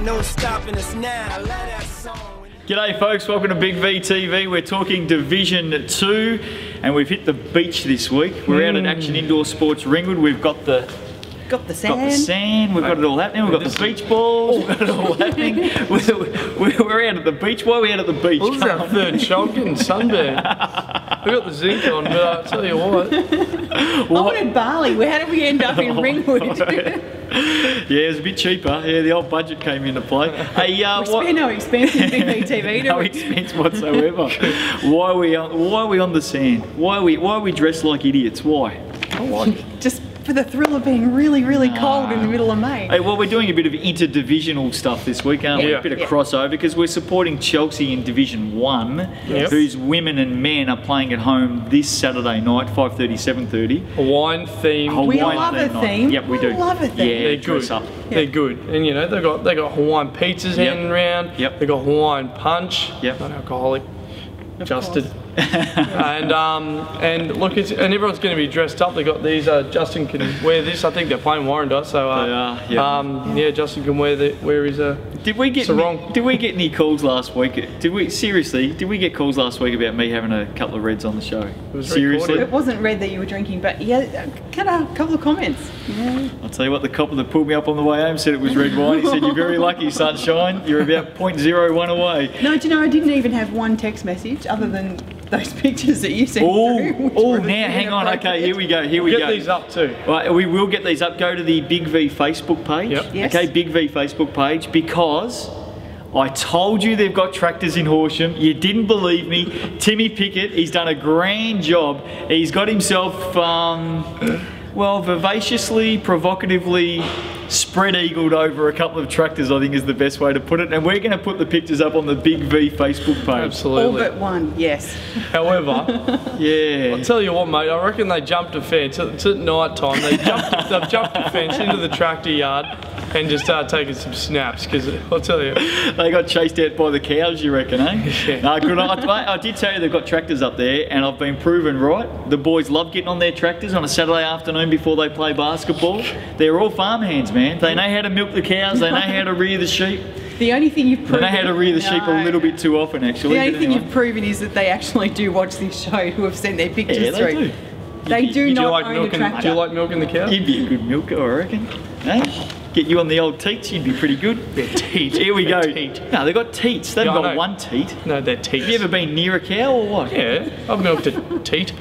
No stopping us now. I love that song. G'day folks, welcome to Big V TV. We're talking Division 2 and we've hit the beach this week. We're out at Action Indoor Sports Ringwood. We've got the sand, we've got it all happening, we've got the beach balls, we've got it all happening. We're out at the beach. Why are we out at the beach? Well, this is our third shot getting sunburned. We got the zinc on, but I'll tell you what. I wanted Bali. How did we end up in Ringwood? Yeah, it was a bit cheaper. Yeah, the old budget came into play. Hey, we spare no expense in Big V TV, no expense whatsoever. Why are we on the sand? Why are we dressed like idiots? Why? Just for the thrill of being really, really cold in the middle of May. Hey, well, we're doing a bit of interdivisional stuff this week, aren't we? Yeah. A bit of crossover because we're supporting Chelsea in Division 1, whose women and men are playing at home this Saturday night, 5:30, 7:30. Hawaiian theme. We love a theme. Yep, we do. We love a theme. Yeah, They're dress good. up. They're good, and you know they got Hawaiian pizzas hanging around. Yep. They got Hawaiian punch. Yep. Non-alcoholic. Adjusted. course. and look, and everyone's going to be dressed up. They got these. Justin can wear this. I think they're playing Warrandyte, so They are, yeah, Justin can wear his Did we get sarong. Did we get any calls last week? Did we get calls last week about me having a couple of reds on the show? It was Seriously? It wasn't red that you were drinking, but yeah, a couple of comments. Yeah. I'll tell you what, the copper that pulled me up on the way home said it was red wine. He said, "You're very lucky, sunshine. You're about 0.01 away." No, do you know, I didn't even have one text message other than those pictures that you sent through. Oh, now hang on. Okay, here we go. Get these up too. Right, we will get these up. Go to the Big V Facebook page. Yep. Yes. Okay, Big V Facebook page, because I told you they've got tractors in Horsham. You didn't believe me. Timmy Pickett, he's done a grand job. He's got himself, well, vivaciously, provocatively spread-eagled over a couple of tractors, I think is the best way to put it. And we're going to put the pictures up on the Big V Facebook page. Absolutely. All but one, yes. However, Yeah. I'll tell you what, mate. I reckon they jumped a fence. It's at night time. They've jumped a fence into the tractor yard and just started taking some snaps. Because I'll tell you, They got chased out by the cows, you reckon, eh? Yeah. No, good. I did tell you they've got tractors up there, and I've been proven right. The boys love getting on their tractors on a Saturday afternoon before they play basketball. They're all farmhands, man. They know how to milk the cows. They know how to rear the sheep. The only thing you've They proven... know how to rear the sheep a little bit too often, actually. The only but thing anyway. you've proven is that they actually do watch this show, who have sent their pictures Yeah, they through. do. They do do not you like own a milking? tractor. Do you like milking the cow? You'd be a good milker, I reckon. Hey? Get you on the old teats, you'd be pretty good. They're teat. Here we go. Teat. No, they've got teats. They've Yeah, I got know. one teat. No, they're teat. Have you ever been near a cow or what? Yeah, I've milked a teat.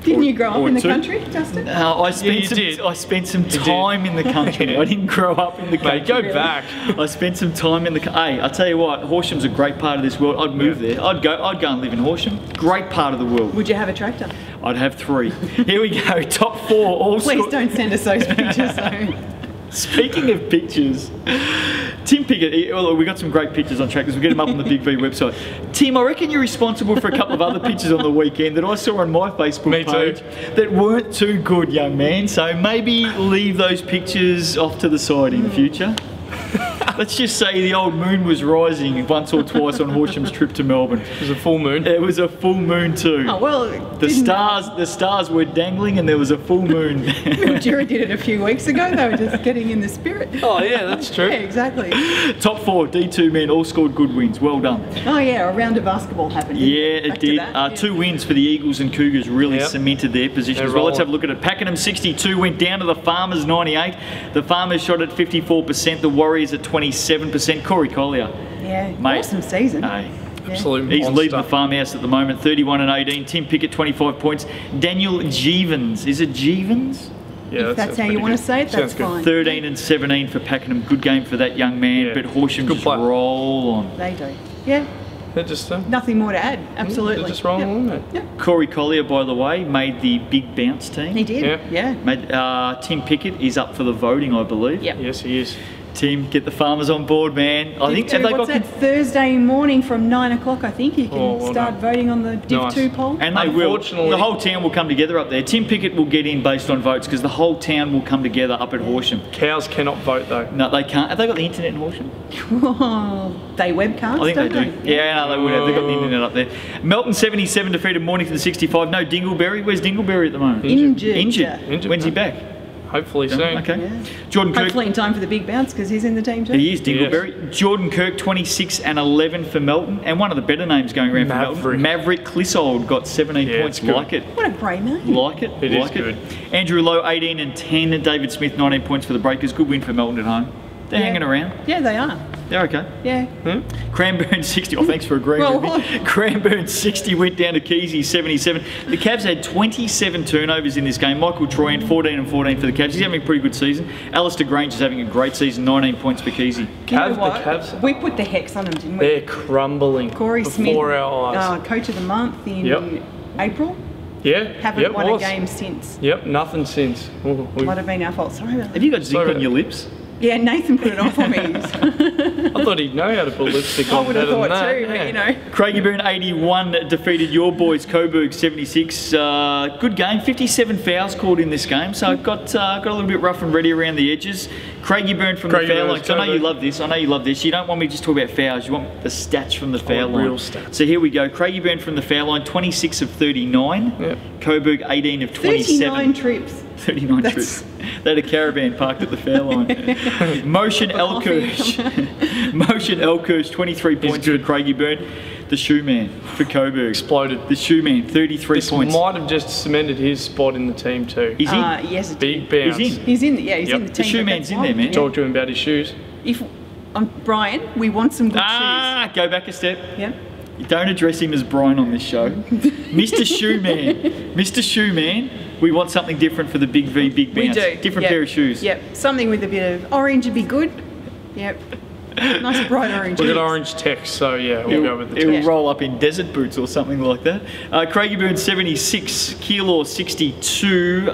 Didn't you grow up or in the two. country, Justin? I you did. spent some did. time in the country. Yeah. I didn't grow up in the country. Mate, go back. I spent some time in the. Hey, I tell you what, Horsham's a great part of this world. I'd move there. I'd go and live in Horsham. Great part of the world. Would you have a tractor? I'd have 3. Here we go. Top 4. All Please don't send us those pictures though. Speaking of pictures, Tim Pickett, well, we got some great pictures on tractors. We'll get them up on the Big V website. Tim, I reckon you're responsible for a couple of other pictures on the weekend that I saw on my Facebook Me too. page that weren't too good, young man. So maybe leave those pictures off to the side in future. Let's just say the old moon was rising once or twice on Horsham's trip to Melbourne. It was a full moon. It was a full moon too. Oh well, The stars were dangling and there was a full moon. Mildura did it a few weeks ago. They were just getting in the spirit. Oh yeah, that's true. Yeah, exactly. Top 4 D2 men all scored good wins. Well done. Oh yeah, a round of basketball happened. didn't Yeah, it Back to did. that, yeah. 2 wins for the Eagles and Cougars really Yep. cemented their position They're as well. Let's have rolling. a look at it. Pakenham 62 went down to the Farmers 98. The Farmers shot at 54%. The Warriors at 27%. Corey Collier. Yeah, Mate. awesome season. Hey. Absolute He's monster. leading the farmhouse at the moment, 31 and 18. Tim Pickett, 25 points. Daniel Jeevens, is it Jeevens? Yeah, If that's how you want to say it, that's Sounds good. fine. 13 and 17 for Pakenham. Good game for that young man, Yeah. but Horsham Good just player. roll on. They do. Yeah, They're just nothing more to add. Absolutely. They're just rolling Yep. along, mate. Yep. Corey Collier, by the way, made the big bounce team. He did. Yeah. Yeah. Made, Tim Pickett is up for the voting, I believe. Yep. Yes, he is. Tim, get the farmers on board, man. I think have they what's got. that, Thursday morning from 9 o'clock, I think you can Oh, well start done. voting on the Div Nice. 2 poll. And they will. Unfortunately- The whole town will come together up there. Tim Pickett will get in based on votes because the whole town will come together up at Horsham. Cows cannot vote though. No, they can't. Have they got the internet in Horsham? They webcast, I think they don't do. Yeah, no, they would have. They've got the internet up there. Melton 77 defeated Mornington 65. No Dingleberry. Where's Dingleberry at the moment? Injured. Injured. Injured, When's he no. back? Hopefully soon. Okay. Yeah. Jordan Kirk. Hopefully in time for the big bounce because he's in the team too. He is Dingleberry. Jordan Kirk, 26 and 11 for Melton. And one of the better names going around for Melton. Maverick Clissold got 17 points. Like it. What a great name. Like it. It like is good. Andrew Lowe, 18 and 10. David Smith, 19 points for the Breakers. Good win for Melton at home. They're hanging around. Yeah, they are. They're okay. Yeah. Cranbourne 60. Oh, thanks for agreeing with me. Cranbourne 60 went down to Keysy 77. The Cavs had 27 turnovers in this game. Michael Troyan 14 and 14 for the Cavs. He's having a pretty good season. Alistair Grange is having a great season. 19 points for Keysy. You know The what? Cavs, We put the hex on them, didn't we? they're crumbling Corey Smith, before our eyes. Coach of the Month in April. Yeah, Haven't won a game since. Yep, nothing since. Ooh, we- Might have been our fault. Sorry about that. Have you got zinc Sorry. on your lips? Yeah, Nathan put it on for me. I thought he'd know how to put lipstick I on would have better than thought that. too, but you know. Craigieburn 81 defeated your boys Coburg 76. Good game. 57 fouls called in this game, so got a little bit rough and ready around the edges. Craigieburn from the foul line. 'Cause I know you love this. I know you love this. You don't want me to just talk about fouls. You want the stats from the foul line. real stats. So here we go. Craigieburn from the foul line. 26 of 39. Yep. Coburg 18 of 27. 39 trips. 39 That's- trips. They had a caravan parked at the foul line. Motion Elkirch. Motion Elkirch, 23 points for Craigieburn. The shoe man for Coburg. Exploded. The shoe man, 33 This points. might have just cemented his spot in the team too. Is he? Yes, it Big did. bounce. He's in. He's in. Yeah, he's Yep. in the The team. shoe but man's that's in there, fine. man. Yeah. Talk to him about his shoes. If Brian, we want some good Go back a step. shoes. Yeah. You don't address him as Brian on this show. Mr. Shoeman. Mr. Shoeman, we want something different for the Big V, Big We Bounce. do. Different Yep. pair of shoes. Yep. Something with a bit of orange would be good. Yep. Nice bright orange. We've got orange text, so yeah, we'll go with the It'll text. roll up in desert boots or something like that. Craigieburn 76, Keilor 62.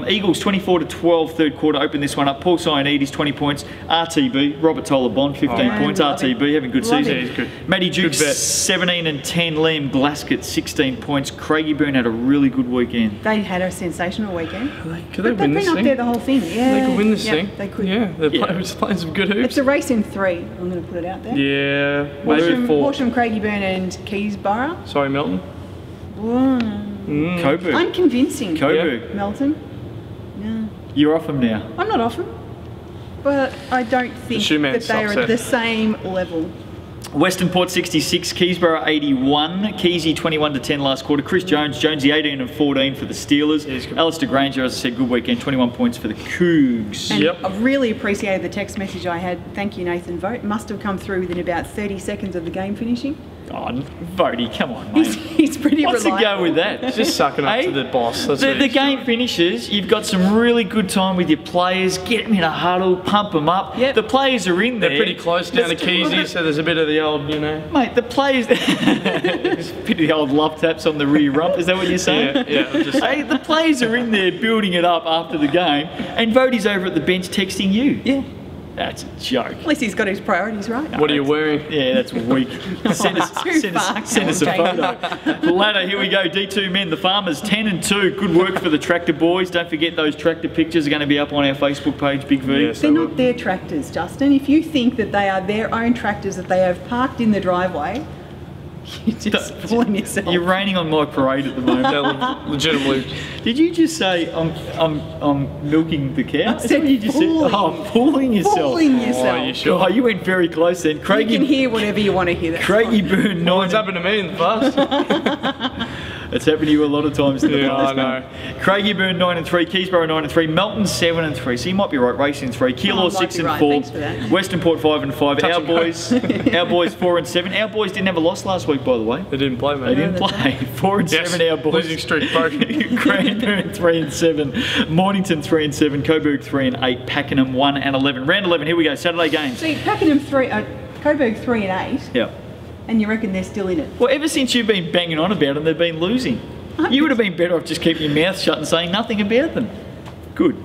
Eagles 24 to 12, third quarter. Open this one up. Paul Sioannidis 20 points. RTB, Robert Toller Bond 15 Oh, points. love him. RTB having a good Love season. him. He's good. Matty Dukes Good bet. 17 and 10. Liam Glaskett 16 points. Craigieburn had a really good weekend. They had a sensational weekend. Could they But win they've this been up thing? there the whole thing. Yeah. They could win this yeah, thing. They could. Yeah, they're Yeah. playing some good It's hoops. a race in 3. I'm going to put it out there. Yeah, maybe Horsham, 4. Horsham, Craigieburn and Keysborough. Sorry, Melton. Coburg. Unconvincing. Coburg. Melton. No. You're off them now. I'm not off them. But I don't think shoe man that they are sucks, at the same level. Western Port 66, Keysborough 81, Keysy 21 to 10 last quarter. Chris Jones, Jonesy 18 and 14 for the Steelers. He's good. Alistair Granger, as I said, good weekend, 21 points for the Cougs. And Yep. I've really appreciated the text message I had. Thank you, Nathan Vote. Must have come through within about 30 seconds of the game finishing. Oh, Vody, come on, He's, mate. he's pretty What's the reliable. go with that? Just sucking up Hey, to the boss. That's The, what the he's game finishes, you've got some really good time with your players, get them in a huddle, pump them up. Yep. The players are in there. They're pretty close down to Let's- Keysy, so there's a bit of the old, you know. Mate, the players, there's a bit of the old love taps on the rear rump, is that what you're saying? Yeah, I'm just Hey, the players are in there building it up after the game, and Vody's over at the bench texting you. Yeah. That's a joke. At least he's got his priorities right. What are you wearing? Yeah, that's weak. Send us, Too send us, far, send us a come on, photo. Ladder, here we go. D2 men, the Farmers 10 and 2. Good work for the tractor boys. Don't forget those tractor pictures are going to be up on our Facebook page, Big V. Yes. They're not their tractors, Justin. If you think that they are their own tractors that they have parked in the driveway, you're just fooling yourself. You're raining on my parade at the moment. They're legitimately. Did you just say I'm milking the cow? Is that said what you just fooling. said? Oh, fooling yourself. Fooling Oh, yourself. you sure? Oh, you went very close then. You can Craigie, hear whatever you want to hear. That's Craigie fine. Burn 9. What's happened to me in the past? It's happened to you a lot of times in the Yeah, past. I know. mate. Craigie-Burn 9 and 3, Keysborough 9 and 3, Melton 7 and 3. So you might be right, racing 3. Keilor might 6 be and right. 4. Thanks for that. Western Port 5 and 5. Touch Our and go. boys 4 and 7. Our boys didn't have a loss last week, by the way. They didn't play, They mate. didn't that's play. 4 and Yes, 7, our boys. losing streak broken. Cranbourne 3 and 7. Mornington 3 and 7. Coburg 3 and 8. Pakenham 1 and 11. Round 11, here we go. Saturday games. See, Pakenham 3, Coburg 3 and 8, Yeah. and you reckon they're still in it? Well, ever since you've been banging on about them, they've been losing. You would have been better off just keeping your mouth shut and saying nothing about them. Good.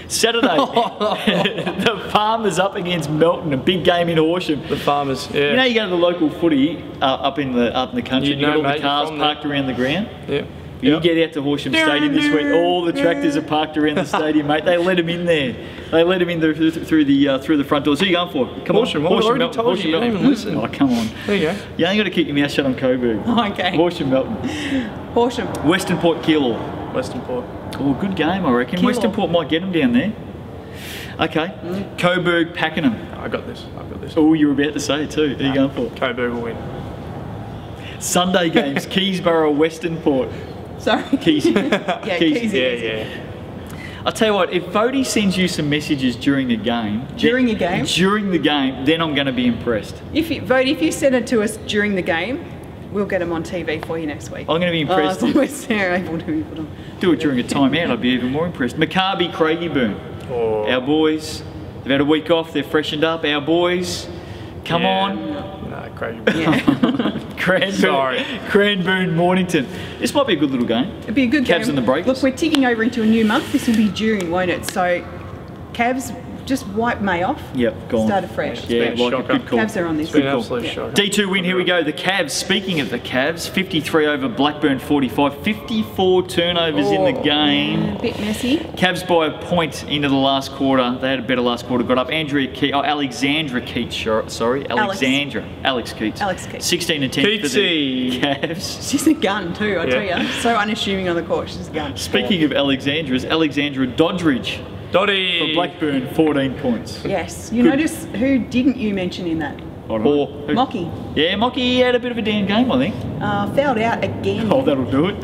Saturday, the Farmers up against Melton, a big game in Horsham. The Farmers, yeah. You know, you go to the local footy up in the country, You and you got know, all mate, the you're cars from there. parked around the ground. Yeah. You Yep. get out to Horsham Stadium this week, all the tractors are parked around the stadium, mate. They let them in there. They let them in through the front doors. Who are you going for? Come Horsham. on, Well, I already Melton, told you, you Melton. didn't even listen. Oh, come on. There you go. You only got to keep your mouth shut on Coburg. Okay. Horsham, Melton. Horsham. Western Port, Keilor. Western Port. Oh, good game, I reckon. Kill Western off. Port might get them down there. Okay. Coburg, Pakenham. I got this. Oh, you were about to say it too. Who are you going for? Coburg will win. Sunday games, Keysborough, Western Port. Sorry. Keys. Yeah, Keys. Keys. I'll tell you what, if Vody sends you some messages during the game... During a game? During the game, then I'm going to be impressed. If you send it to us during the game, we'll get them on TV for you next week. I'm going to be impressed. As long as they're able to put them. Do it during a timeout, I'd be even more impressed. Maccabi, Craigieburn. Oh. Our boys, they've had a week off, they're freshened up. Our boys, come on. No, Craig. Yeah. Cranbourne, Mornington. This might be a good little game. It'd be a good game. Cavs and the Breakers. Look, we're ticking over into a new month. This will be June, won't it? So, Cavs just wipe May off. Yep, gone. Started fresh. Yeah, been a like a shocker. good call. Cavs are on this. It's been an call. absolute shock. D2 win, here we go. The Cavs, speaking of the Cavs, 53 over Blackburn 45, 54 turnovers in the game. A bit messy. Cavs by a point into the last quarter. They had a better last quarter. Got up. Alexandra Keats. Alex Keats. Alex Keats. 16 and 10 for Keatsy. the Cavs. She's a gun too, I tell Yeah. you. So unassuming on the court. She's a gun. Speaking of Alexandras, Alexandra Doddridge Dotty. for Blackburn, 14 points. Yes. You Good. notice who didn't you mention in that? I don't know. Who? Mocky. Yeah, Mocky had a bit of a damn game, I think. Fouled out again. Oh, that'll do it.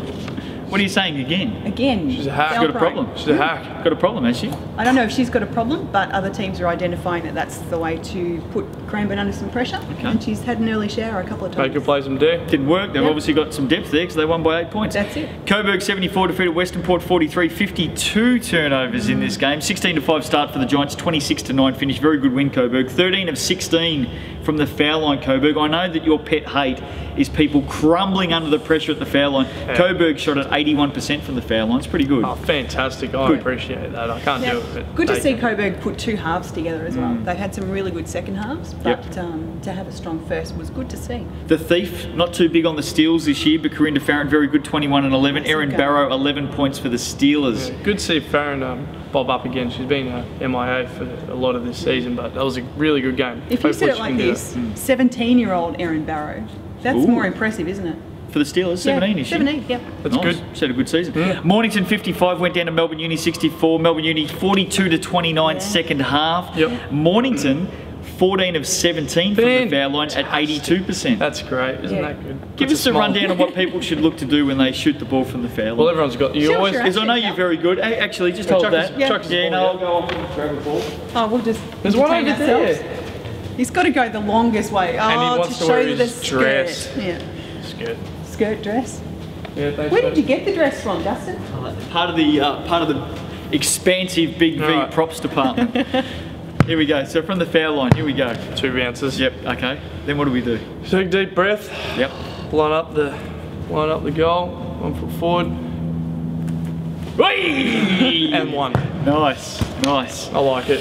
What are you saying again? Again. She's a hack. foul Got a prone. problem. She's a hack. Got a problem, has she? I don't know if she's got a problem, but other teams are identifying that that's the way to put Cranbourne under some pressure. Okay. And she's had an early shower a couple of times. They could play some D. Didn't work. They've Yep. obviously got some depth there because they won by 8 points. That's it. Coburg 74 defeated Western Port 43, 52 turnovers in this game. 16-5 start for the Giants, 26-9 finish. Very good win, Coburg. 13 of 16 from the foul line, Coburg. I know that your pet hate is people crumbling under the pressure at the foul line. Yeah. Coburg shot at 81% from the foul line. It's pretty good. Oh, fantastic. I Good. appreciate that. I can't Now, do it. but good to they see can. Coburg put two halves together as well. They've had some really good second halves, but Yep. to have a strong first was good to see. The Thief, not too big on the steals this year, but Corinda Farron, very good, 21 and 11. That's Erin okay. Barrow, 11 points for the Steelers. Yeah, good to see Farron bob up again. She's been MIA for a lot of this season, but that was a really good game. If you Hopefully said it she like can do this, 17-year-old Erin Barrow, that's Ooh. more impressive, isn't it? For the Steelers, 17 is she? 17, yep. That's Nice. good. She's had a good season. Mornington 55 went down to Melbourne Uni 64. Melbourne Uni 42-29 second half. Yep. Mornington 14 of 17 from the foul line at 82%. That's great. Isn't Yeah. that good? Give Puts us a smile. rundown of what people should look to do when they shoot the ball from the foul Well, line. everyone's got. You Show us always. your Because I know Actually, you're very good. Actually, just hold chuck that. us- chuck us the Yeah, ball, no, yeah. I'll go off and grab a ball. Oh, we'll just There's one entertain over there. ourselves. He's got to go the longest way. Oh, And he wants to show wear the his skirt. dress. Yeah. It's good. Skirt dress. Yeah, thanks. Where did you get the dress from, Dustin? Part of the expansive Big V Alright. props department. Here we go. So from the foul line, here we go. 2 bounces. Yep. Okay. Then what do we do? Take a deep breath. Yep. Line up the goal. 1 foot forward. Whee! And 1. Nice. Nice. I like it.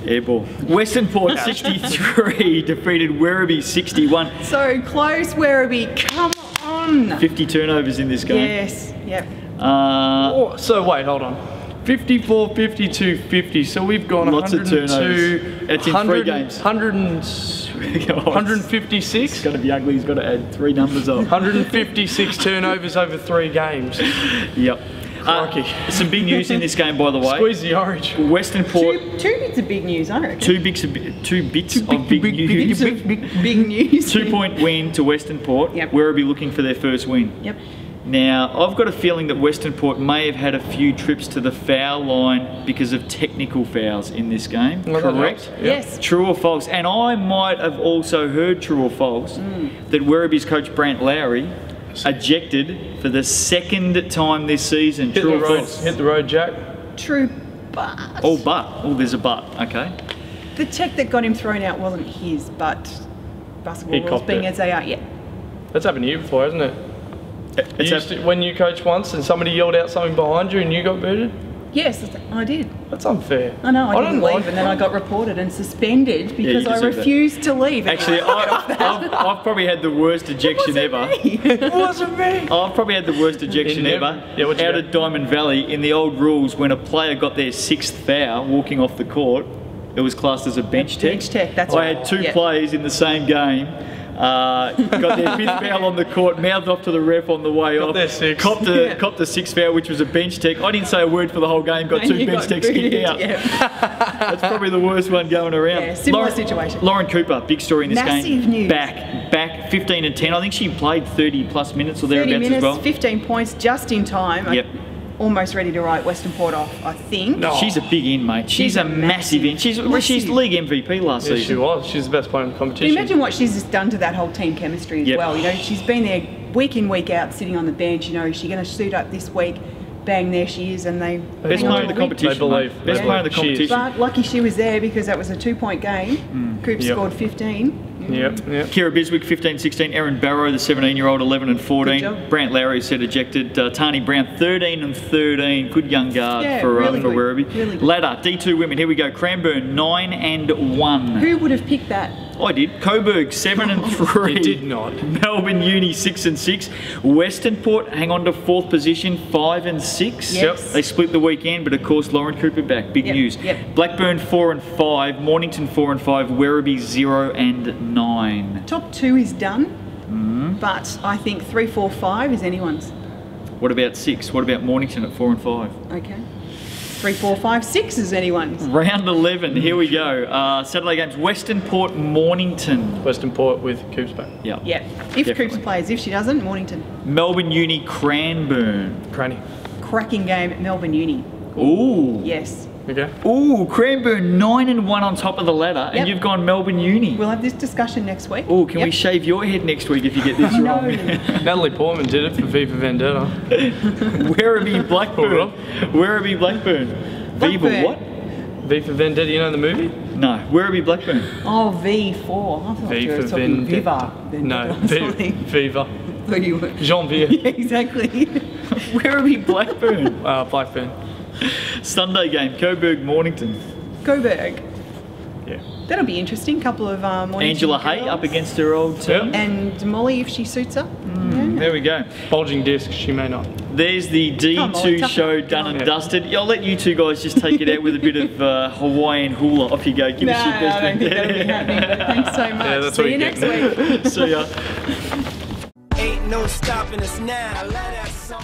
Airball. Western Port 63 defeated Werribee 61. So close, Werribee. Come on. 50 turnovers in this game. Yes. Yep. Oh, so wait, hold on. 54, 52, 50. So we've gone Lots of 102. turnovers. That's in 3 games. 156? It's got to be ugly. He's got to add 3 numbers up. 156 turnovers over 3 games. Yep. Crikey. Some big news in this game, by the way. Squeeze the orange. Western Port. Two bits of big news, I reckon. Two bits of big news. Big news. 2-point win to Western Port. Yep. Werribee looking for their first win. Yep. Now, I've got a feeling that Western Port may have had a few trips to the foul line because of technical fouls in this game. Well, that Correct? helps. Yes. True or false? And I might have also heard true or false that Werribee's coach Brant Lowry ejected for the 2nd time this season. Hit True the or road. false? Hit the road, Jack. True, but Oh, but. Oh, there's a but. Okay. the tech that got him thrown out wasn't his, but basketball He rules copped being it. as they are. Yeah. That's happened to you before, hasn't it? It's When you coached once and somebody yelled out something behind you and you got booted? Yes, I did. That's unfair. I know, I didn't don't leave, and then I got reported and suspended because you I deserve that. refused to leave. Actually, I've probably had the worst ejection ever. It wasn't me. I've probably had the worst ejection In ever there? Yeah, what'd you out get? of Diamond Valley. In the old rules, when a player got their 6th foul walking off the court, it was classed as a bench tech. Bench tech, that's I right. had 2 Yeah. players in the same game Got their 5th foul on the court, mouthed off to the ref on the way off. their 6th. Copped the 6th foul, which was a bench tech. I didn't say a word for the whole game. Got And 2 you bench got techs kicked booted, out. yeah. That's probably the worst one going around. Yeah, similar situation. Lauren Cooper, big story in this game. Massive news. Back 15 and 10. I think she played 30 plus minutes or 30 thereabouts minutes, as well. 15 points, just in time. Yep. Almost ready to write Western Port off, I think. No. She's a big in, mate. She's a massive in. She's massive. league MVP last Yeah, she season. was. She's the best player in the Can competition. you imagine what she's just done to that whole team chemistry as Yep. well? You know, she's been there week in, week out, sitting on the bench. You know, is she going to suit up this week? Bang, there she is, and they Best hang on player in the all week. competition. They believe. mate. They Best player in the believe. She is. competition. But lucky she was there because that was a 2-point game. Coops Yep. scored 15. Yep. Kira Biswick, 15-16. Erin Barrow, the 17-year-old, 11 and 14. Good job. Brant Lowry said ejected. Tani Brown, 13 and 13. Good young guard Yeah, for really good. Werribee. Really good. Ladder, D2 women. Here we go. Cranbourne, 9 and 1. Who would have picked that? I did. Coburg, 7 and 3. You did not. Melbourne Uni, 6 and 6. Western Port hang on to 4th position, 5 and 6. Yes. They split the weekend, but of course Lauren Cooper back. Big Yep, news. yep. Blackburn 4 and 5. Mornington 4 and 5. Werribee 0 and 9. Top 2 is done, but I think 3, 4, 5 is anyone's. What about 6? What about Mornington at 4 and 5? Okay. 3, 4, 5, 6 is anyone's. Round 11. Here we go. Saturday games. Western Port, Mornington. Western Port with Coops back. Yeah. Yeah. If Definitely. Coops plays, if she doesn't, Mornington. Melbourne Uni, Cranbourne. Cranny. Cracking game at Melbourne Uni. Ooh. Yes. Okay. Ooh, Cranbourne 9 and 1 on top of the ladder, and Yep. you've gone Melbourne Uni. We'll have this discussion next week. Oh, can we Yep. shave your head next week if you get this No. wrong? Natalie Portman did it for Viva Vendetta. Werribee Blackburn. Werribee Blackburn. Viva Blackburn. what? Viva Vendetta, you know the movie? No, Werribee Blackburn. Oh, V4. I thought you were Viva talking Vendetta. Viva. No, Something. Viva. I thought you were. Janvier. Yeah, exactly. Werribee Blackburn. Blackburn. Sunday game, Coburg Mornington. Coburg. Yeah. That'll be interesting. Couple of morning Angela girls. Hay up against her old team. Yep. And Molly if she suits up. There we go. Bulging disc, she may not. There's the Come on, D2 tough show enough. done and Yeah. dusted. I'll let you two guys just take it out with a bit of Hawaiian hula. Off you go. Give No, us your best. I don't think that'll be happening. But thanks so much. Yeah, that's See what you you're next getting. week. See ya. Ain't no stopping us now. I love that song.